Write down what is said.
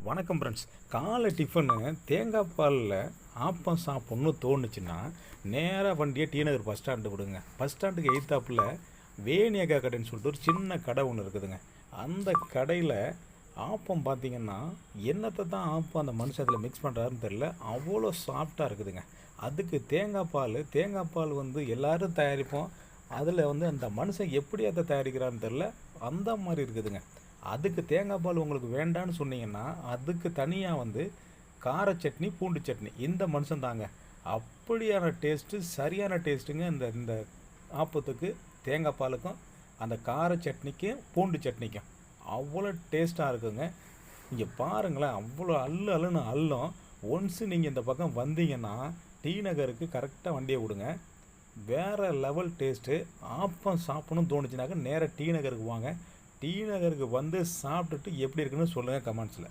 வணக்கம் ஃப்ரெண்ட்ஸ். காலை டிஃபனு தேங்காய் பாலில் ஆப்பம் சாப்பிட்ணுன்னு தோணுச்சுன்னா நேராக வண்டியை டி நகர் பஸ் ஸ்டாண்டு விடுங்க. பஸ் ஸ்டாண்டுக்கு எய்த்தாப்பில் வேணியக்கா கடைன்னு சொல்லிட்டு ஒரு சின்ன கடை ஒன்று இருக்குதுங்க. அந்த கடையில் ஆப்பம் பார்த்தீங்கன்னா என்னத்தை தான் ஆப்பம் அந்த மனுஷன் அதில் மிக்ஸ் பண்ணுறாருன்னு தெரில, அவ்வளோ சாஃப்டாக இருக்குதுங்க. அதுக்கு தேங்காய் பால் வந்து எல்லோரும் தயாரிப்போம். அதில் வந்து அந்த மனுஷன் எப்படி அதை தயாரிக்கிறான்னு தெரில, அந்த மாதிரி இருக்குதுங்க. அதுக்கு தேங்காய் பால் உங்களுக்கு வேண்டான்னு சொன்னீங்கன்னா அதுக்கு தனியாக வந்து கார சட்னி, பூண்டு சட்னி, இந்த மனுஷன் தாங்க. அப்படியான டேஸ்ட்டு, சரியான டேஸ்ட்டுங்க. இந்த இந்த ஆப்பத்துக்கு தேங்காய் பாலுக்கும் அந்த கார சட்னிக்கும் பூண்டு சட்னிக்கும் அவ்வளோ டேஸ்ட்டாக இருக்குங்க. இங்கே பாருங்களேன், அவ்வளோ அள்ளுன்னு அள்ளும். ஒன்ஸு நீங்கள் இந்த பக்கம் வந்தீங்கன்னா டி நகருக்கு கரெக்டாக வண்டியை விடுங்க. வேறு லெவல் டேஸ்ட்டு. ஆப்பம் சாப்பிடணும்னு தோணுச்சுனாக்க நேராக டி நகருக்கு வாங்க. டி நகருக்கு வந்து சாப்பிட்டுட்டு எப்படி இருக்குன்னு சொல்லுங்கள் கமெண்ட்ஸில்.